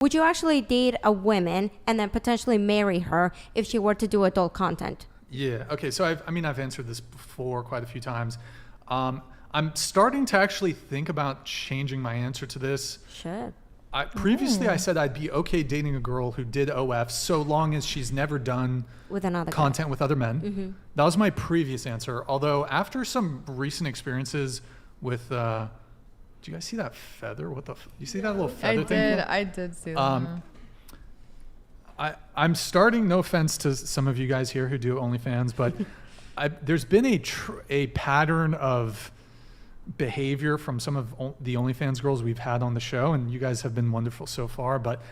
Would you actually date a woman and then potentially marry her if she were to do adult content? Yeah. Okay. So I've answered this before quite a few times. I'm starting to actually think about changing my answer to this. Should. Previously, I said I'd be okay dating a girl who did OF so long as she's never done with another content guy. with other men. Mm-hmm. That was my previous answer. Although after some recent experiences with, do you guys see that feather? You see that little feather thing? I did see that. I'm starting, no offense to some of you guys here who do OnlyFans, but there's been a pattern of behavior from some of the OnlyFans girls we've had on the show, and you guys have been wonderful so far, but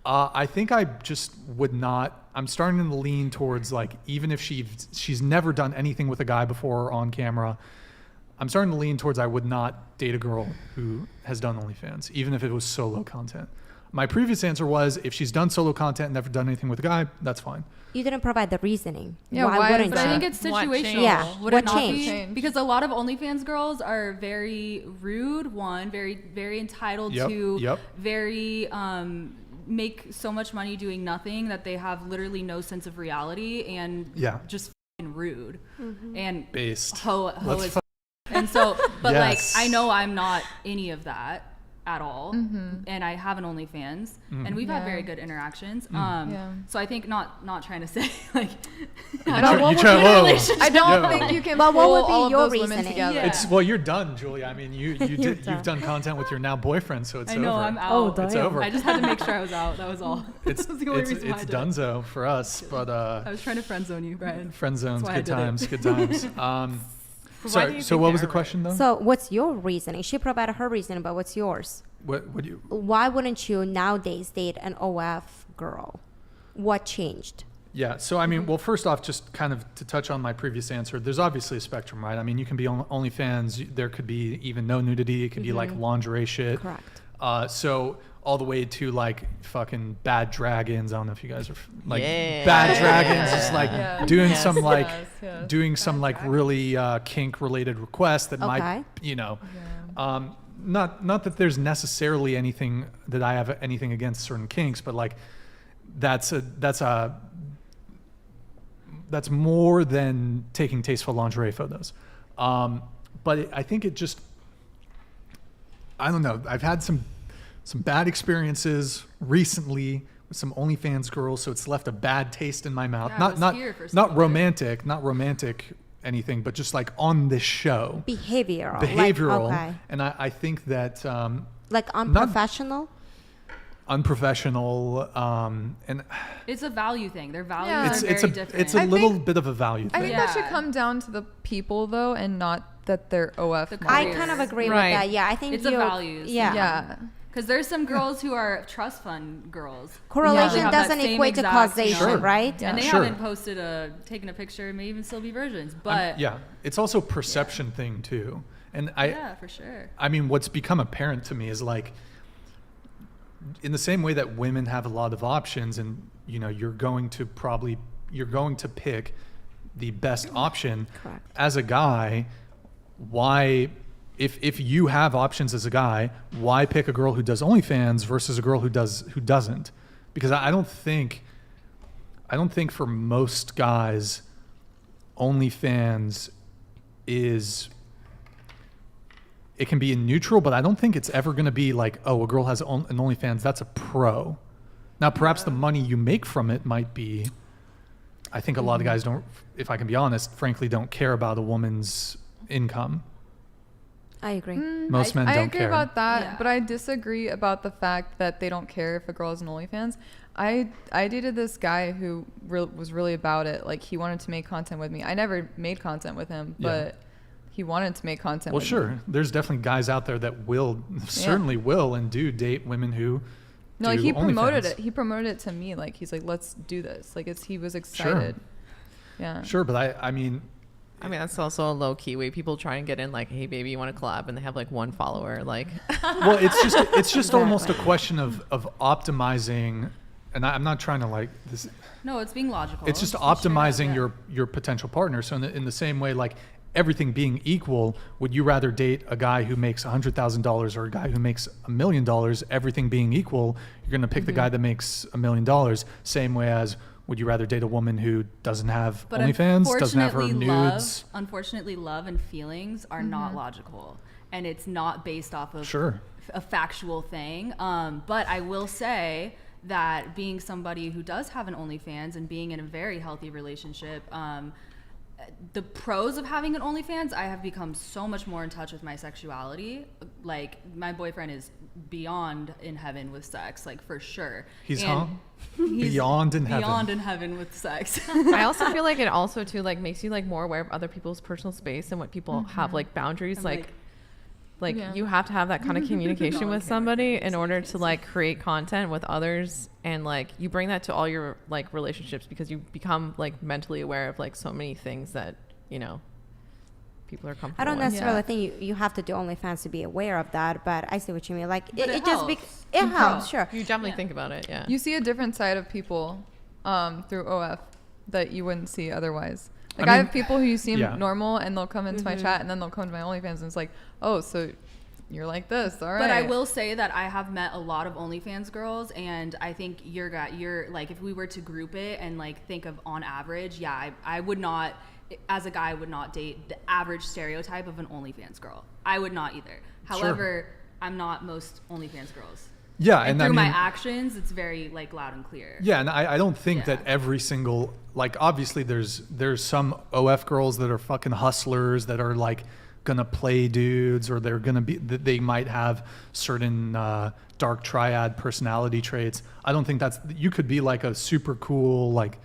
I think I just would not. I'm starting to lean towards, like, even if she's never done anything with a guy before on camera, I'm starting to lean towards I would not date a girl who has done OnlyFans, even if it was solo content. My previous answer was if she's done solo content and never done anything with a guy, that's fine. You didn't provide the reasoning. Yeah, why wouldn't But you? I think it's situational. Yeah. Would What it not changed? be? Because a lot of OnlyFans girls are very rude. Very, very entitled to. Very make so much money doing nothing that they have literally no sense of reality and just f***ing rude and based. And so, but Yes. like I know I'm not any of that at all, and I have an OnlyFans, and we've had very good interactions. So I think not trying to say like I don't think you can But pull what would be all of your those women reasoning? together. Yeah. Well, you're done, Julie. I mean, you've done content with your now boyfriend, so it's I know over. I'm out. Oh, It's damn. over. I just had to make sure I was out. That was all. It's That's the only reason why I it's did it. donezo for us, but I was trying to friend zone you, Brian. friend zones, That's why I good did it. times, good times. do Sorry. you So think what they was the are question though? So what's your reasoning? She provided her reasoning, but what's yours? What do you? Why wouldn't you nowadays date an OF girl? What changed? Yeah. So I mean, well, first off, just kind of to touch on my previous answer, there's obviously a spectrum, right? I mean, you can be on OnlyFans. There could be even no nudity. It could be like lingerie shit. Correct. So all the way to like fucking bad dragons. I don't know if you guys are like Yeah. bad dragons, just like Yeah. doing Yes. some like Yes. doing some like really kink related requests that might, Okay. you know, not that there's necessarily anything that I have anything against certain kinks, but like that's more than taking tasteful lingerie photos. But I think it just, I don't know. I've had some bad experiences recently with some OnlyFans girls, so it's left a bad taste in my mouth. Yeah, I was here for some not of it. romantic anything, but just like on this show. Behavioral. Behavioral. Like, okay. And I think that Like unprofessional? unprofessional and It's a value thing. Their values Yeah. are it's very a different. it's a I little think- bit of a value I thing. think that should Yeah. come down to the people though, and not that they're OF. The models. I kind of agree Right. with that. Yeah, I think It's a values. Yeah. Yeah. Because there's some girls who are trust fund girls. Correlation They have that doesn't same equate to exact, causation, Sure. right? Yeah. And they Sure. haven't taken a picture. It may even still be virgins. But Yeah, it's also a perception thing too. And yeah, for sure. I mean, what's become apparent to me is like, in the same way that women have a lot of options, and you know, you're going to pick the best option. Correct. As a guy, why, if you have options as a guy, why pick a girl who does OnlyFans versus a girl who doesn't? Because I don't think for most guys, OnlyFans is, it can be in neutral, but I don't think it's ever going to be like, oh, a girl has an OnlyFans, that's a pro. Now, perhaps the money you make from it might be, I think a lot of guys don't, if I can be honest, frankly, don't care about a woman's income. I agree. Most men I don't agree care. about that, Yeah. but I disagree about the fact that they don't care if a girl has an OnlyFans. I dated this guy who was really about it. Like, he wanted to make content with me. I never made content with him, but he wanted to make content Well, with me. sure. There's definitely guys out there that certainly will and do date women who No, like, do he promoted OnlyFans. it. He promoted it to me. Like, he's like, let's do this. Like, he was excited. Yeah. Sure, but I mean, that's also a low key way people try and get in, like, hey baby, you want to collab, and they have like one follower, like. well, it's just almost a question of optimizing, and I'm not trying to like this. No, it's being logical. It's just Straight up, optimizing yeah. your potential partner. So in the same way, like everything being equal, would you rather date a guy who makes $100,000 or a guy who makes $1 million? Everything being equal, you're going to pick the guy that makes $1 million. Same way as, would you rather date a woman who doesn't have OnlyFans, doesn't have her nudes? Unfortunately, love and feelings are not logical, and it's not based off of a factual thing. But I will say that being somebody who does have an OnlyFans and being in a very healthy relationship, the pros of having an OnlyFans, I have become so much more in touch with my sexuality. Like, my boyfriend is beyond in heaven with sex, like, for sure. He's beyond in heaven. Beyond in heaven with sex. I also feel like it also too like makes you like more aware of other people's personal space and what people have like boundaries. And, like you have to have that kind of communication with somebody in order to like create content with others, and like you bring that to all your like relationships, because you become like mentally aware of like so many things that, you know, people are comfortable I don't with. necessarily think you have to do OnlyFans to be aware of that, but I see what you mean. Like it just helps. it helps, sure. You definitely think about it, yeah. You see a different side of people through OF that you wouldn't see otherwise. Like, I have people who seem normal, and they'll come into my chat, and then they'll come to my OnlyFans, and it's like, oh, so you're like this, all right. But I will say that I have met a lot of OnlyFans girls, and I think you're like, if we were to group it and like think of on average, I would not, as a guy, I would not date the average stereotype of an OnlyFans girl. I would not either. However, I'm not most OnlyFans girls. Yeah, and through I mean, my actions, it's very like loud and clear. Yeah, and I don't think that every single, like, obviously there's some OF girls that are fucking hustlers that are like gonna play dudes, or they might have certain dark triad personality traits. I don't think you could be like a super cool, like,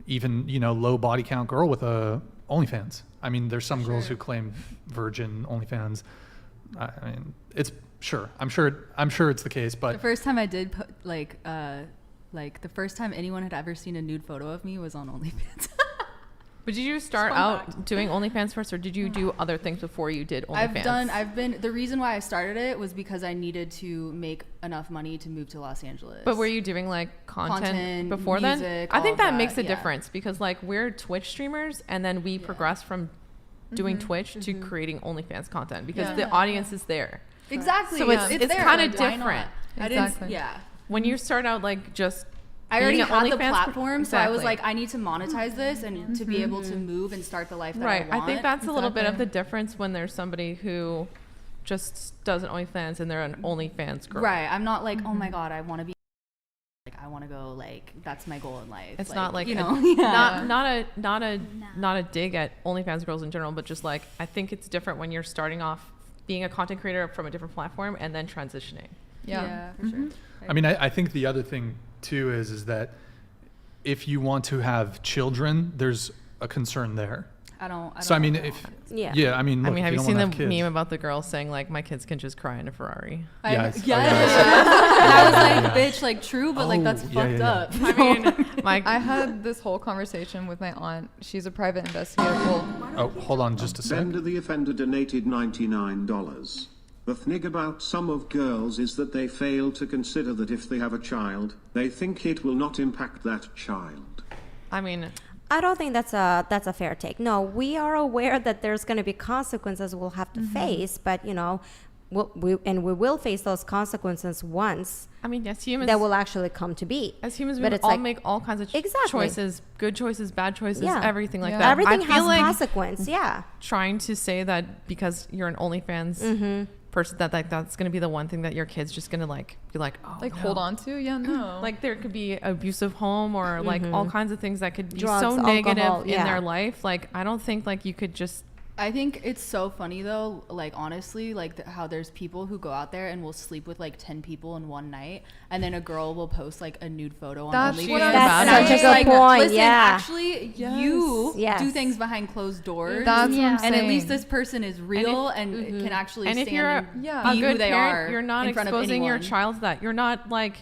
even, you know, low body count girl with a OnlyFans. I mean, there's some girls who claim virgin OnlyFans. I mean, it's sure. I'm sure it's the case, but the first time I did put like the first time anyone had ever seen a nude photo of me was on OnlyFans. But did you start out doing OnlyFans first, or did you do other things before you did OnlyFans? The reason why I started it was because I needed to make enough money to move to Los Angeles. But were you doing like content before music, then? I think all that makes a difference, because like we're Twitch streamers, and then we progress from doing Twitch to creating OnlyFans content, because the audience is there. Exactly. So it's kind of different. Exactly. When you start out like just I already had the OnlyFans platform, so I was like, I need to monetize this and to be able to move and start the life that I want. I think that's a little bit of the difference when there's somebody who just does an OnlyFans and they're an OnlyFans girl. Right. I'm not like, oh my God, I want to be like, I want to go, like, that's my goal in life. It's not like, you know, not a dig at OnlyFans girls in general, but just like, I think it's different when you're starting off being a content creator from a different platform and then transitioning. Yeah, for sure. I mean, I think the other thing too is that if you want to have children, there's a concern there. I don't. So I mean, if I mean, look, have you seen the meme about the girl saying like, my kids can just cry in a Ferrari? Yes. I was like, bitch, like, true, but like that's fucked up. I mean, I had this whole conversation with my aunt. She's a private investigator. Oh, hold on just a second. Bender the Offender donated $99. The thing about some of girls is that they fail to consider that if they have a child, they think it will not impact that child. I mean, I don't think that's a fair take. No, we are aware that there's going to be consequences we'll have to face, but you know, we will face those consequences once. I mean, as humans, that will actually come to be. As humans, we all make all kinds of choices, good choices, bad choices, everything like that. Everything has like consequence. Yeah. Trying to say that because you're an OnlyFans person, that's going to be the one thing that your kid's just going to like be like, oh, like hold on to. Yeah, no. Like there could be abusive home or like all kinds of things that could be drugs, so alcohol, negative in their life. Like I don't think like you could just. I think it's so funny though, like honestly, like how there's people who go out there and will sleep with like 10 people in one night, and then a girl will post like a nude photo on OnlyFans. That's such a good point. Listen, actually, you do things behind closed doors. That's what I'm saying. And at least this person is real and can actually and stand if you're and a be good who they parent, are. You're not exposing your child to that. You're not like.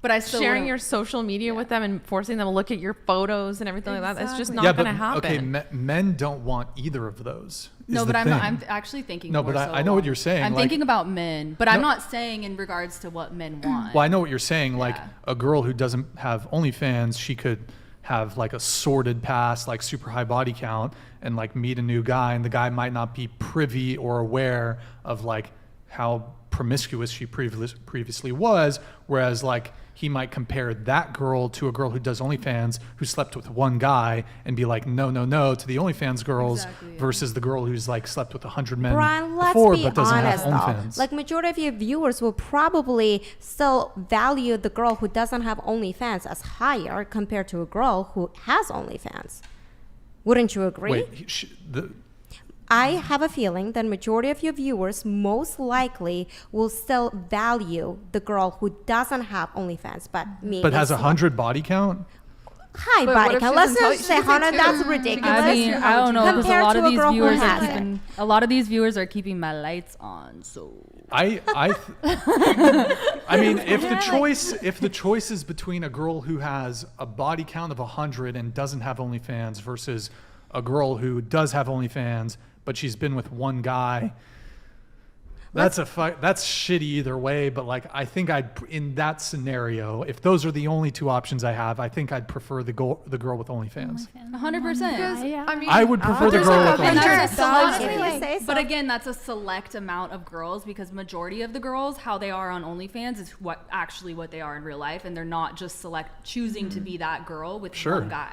But I still sharing your social media with them and forcing them to look at your photos and everything like that. It's just not going to happen. Okay, men don't want either of those. No, but I'm actually thinking. No, but I know what you're saying. I'm thinking about men, but I'm not saying in regards to what men want. Well, I know what you're saying. Like a girl who doesn't have OnlyFans, she could have like a sordid past, like super high body count, and like meet a new guy, and the guy might not be privy or aware of like how promiscuous she previously was, whereas like he might compare that girl to a girl who does OnlyFans who slept with one guy and be like, no, to the OnlyFans girls versus the girl who's like slept with 100 men Brian, let's before be but doesn't honest, have OnlyFans. Like majority of your viewers will probably still value the girl who doesn't have OnlyFans as higher compared to a girl who has OnlyFans. Wouldn't you agree? Wait, I have a feeling that majority of your viewers most likely will still value the girl who doesn't have OnlyFans, but has 100 body count? High But body what if count. she's Let's intelligent? just say She can say 100. two. That's ridiculous. I mean, I don't know because a Compared lot to of a these girl who viewers are has it. keeping a lot of these viewers are keeping my lights on. So I mean, if the choice is between a girl who has a body count of 100 and doesn't have OnlyFans versus a girl who does have OnlyFans but she's been with one guy, that's shitty either way. But like, I think in that scenario, if those are the only two options I have, I think I'd prefer the girl with OnlyFans. 100%. I mean, I would prefer the girl with And that's a OnlyFans. select, If you say so. but again, that's a select amount of girls because majority of the girls, how they are on OnlyFans is what they are in real life, and they're not just choosing to be that girl with one guy.